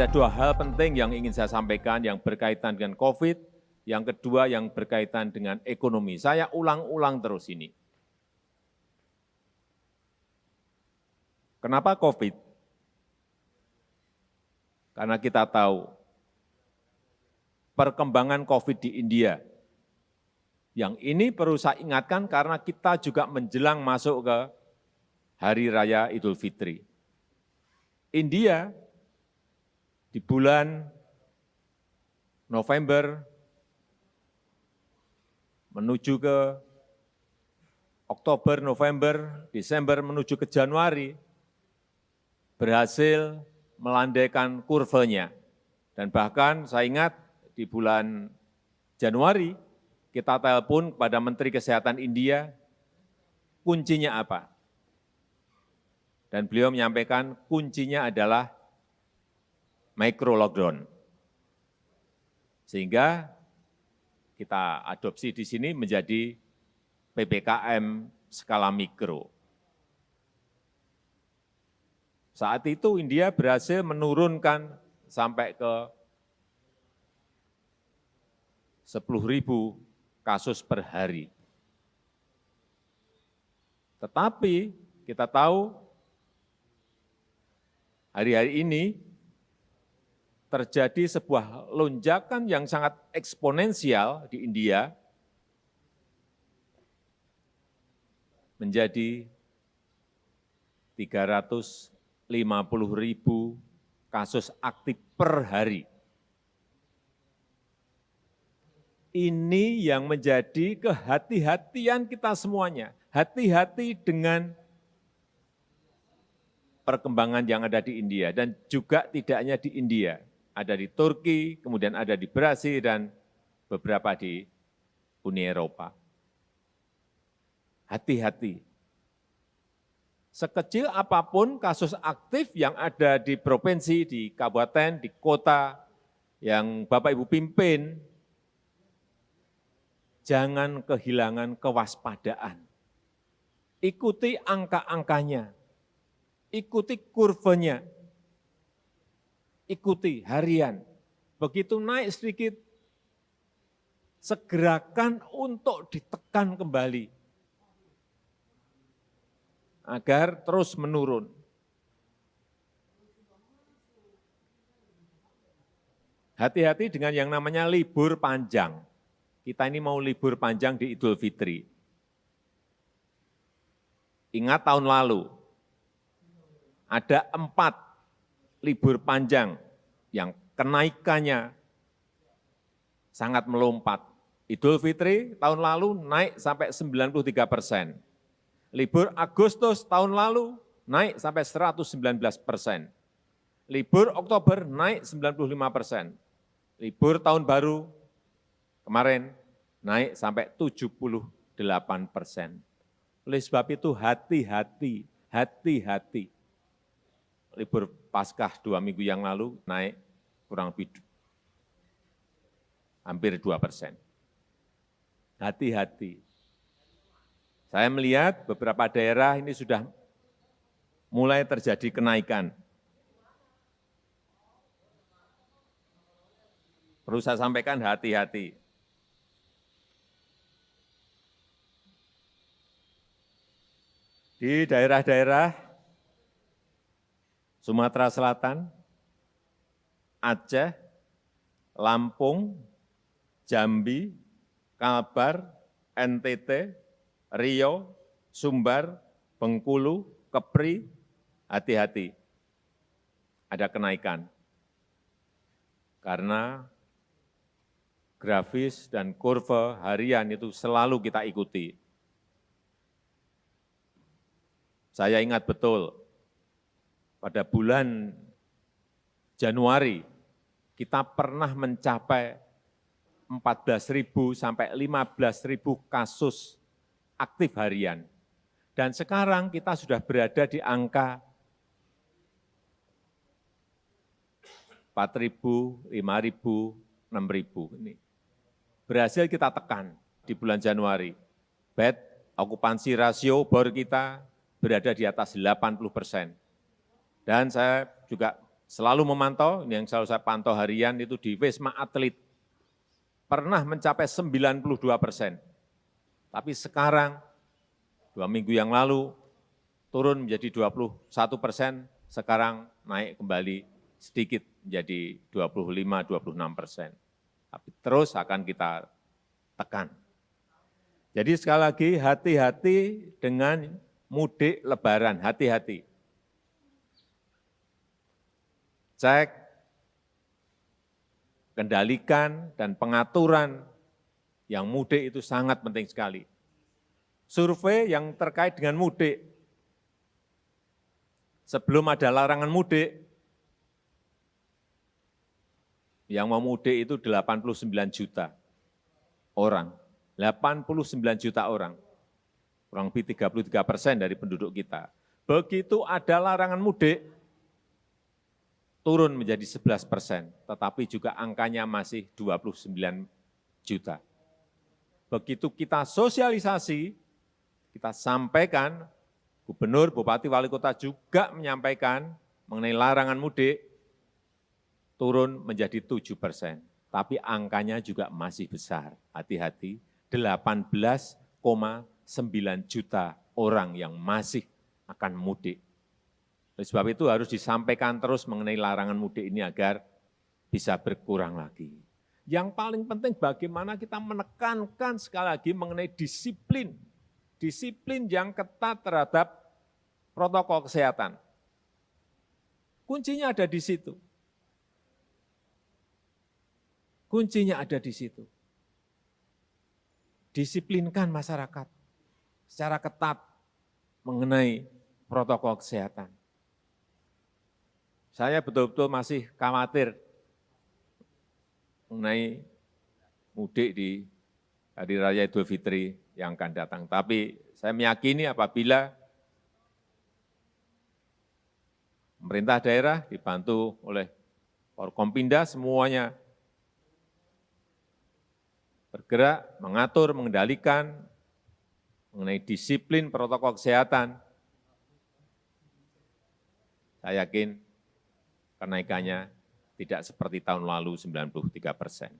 Ada dua hal penting yang ingin saya sampaikan yang berkaitan dengan COVID, yang kedua yang berkaitan dengan ekonomi. Saya ulang-ulang terus ini. Kenapa COVID? Karena kita tahu perkembangan COVID di India. Yang ini perlu saya ingatkan karena kita juga menjelang masuk ke Hari Raya Idul Fitri. India di bulan November menuju ke Oktober, November, Desember menuju ke Januari berhasil melandaikan kurvanya. Dan bahkan saya ingat di bulan Januari kita telepon kepada Menteri Kesehatan India, kuncinya apa? Dan beliau menyampaikan kuncinya adalah micro lockdown. Sehingga kita adopsi di sini menjadi PPKM skala mikro. Saat itu India berhasil menurunkan sampai ke 10.000 kasus per hari. Tetapi kita tahu hari-hari ini terjadi sebuah lonjakan yang sangat eksponensial di India menjadi 350.000 kasus aktif per hari. Ini yang menjadi kehati-hatian kita semuanya. Hati-hati dengan perkembangan yang ada di India dan juga tidak hanya di India. Ada di Turki, kemudian ada di Brasil, dan beberapa di Uni Eropa. Hati-hati. Sekecil apapun kasus aktif yang ada di provinsi, di kabupaten, di kota yang Bapak Ibu pimpin, jangan kehilangan kewaspadaan. Ikuti angka-angkanya, ikuti kurvanya. Ikuti harian, begitu naik sedikit, segerakan untuk ditekan kembali, agar terus menurun. Hati-hati dengan yang namanya libur panjang. Kita ini mau libur panjang di Idul Fitri. Ingat tahun lalu, ada 4 libur panjang yang kenaikannya sangat melompat. Idul Fitri tahun lalu naik sampai 93%. Libur Agustus tahun lalu naik sampai 119%. Libur Oktober naik 95%. Libur tahun baru kemarin naik sampai 78%. Oleh sebab itu hati-hati, hati-hati. Libur Paskah 2 minggu yang lalu naik kurang lebih hampir 2%. Hati-hati. Saya melihat beberapa daerah ini sudah mulai terjadi kenaikan. Perlu saya sampaikan hati-hati. Di daerah-daerah Sumatera Selatan, Aceh, Lampung, Jambi, Kalbar, NTT, Riau, Sumbar, Bengkulu, Kepri, hati-hati. Ada kenaikan. Karena grafis dan kurva harian itu selalu kita ikuti. Saya ingat betul, pada bulan Januari, kita pernah mencapai 14.000 sampai 15.000 kasus aktif harian. Dan sekarang kita sudah berada di angka 4.000, 5.000, 6.000. Ini berhasil kita tekan di bulan Januari. Bed okupansi rasio bor kita berada di atas 80%. Dan saya juga selalu memantau, ini yang selalu saya pantau harian itu di Wisma Atlet, pernah mencapai 92%. Tapi sekarang, 2 minggu yang lalu, turun menjadi 21%, sekarang naik kembali sedikit menjadi 25-26%. Tapi terus akan kita tekan. Jadi sekali lagi hati-hati dengan mudik lebaran, hati-hati. Cek, kendalikan, dan pengaturan yang mudik itu sangat penting sekali. Survei yang terkait dengan mudik, sebelum ada larangan mudik, yang mau mudik itu 89 juta orang. 89 juta orang, kurang lebih 33% dari penduduk kita. Begitu ada larangan mudik, turun menjadi 11%, tetapi juga angkanya masih 29 juta. Begitu kita sosialisasi, kita sampaikan, gubernur, bupati, wali kota juga menyampaikan mengenai larangan mudik, turun menjadi 7%. Tapi angkanya juga masih besar, hati-hati, 18,9 juta orang yang masih akan mudik. Oleh sebab itu harus disampaikan terus mengenai larangan mudik ini agar bisa berkurang lagi. Yang paling penting bagaimana kita menekankan sekali lagi mengenai disiplin. Disiplin yang ketat terhadap protokol kesehatan. Kuncinya ada di situ. Kuncinya ada di situ. Disiplinkan masyarakat secara ketat mengenai protokol kesehatan. Saya betul-betul masih khawatir mengenai mudik di Hari Raya Idul Fitri yang akan datang. Tapi saya meyakini apabila pemerintah daerah dibantu oleh Forkompinda semuanya bergerak, mengatur, mengendalikan mengenai disiplin protokol kesehatan, saya yakin kenaikannya tidak seperti tahun lalu 93%.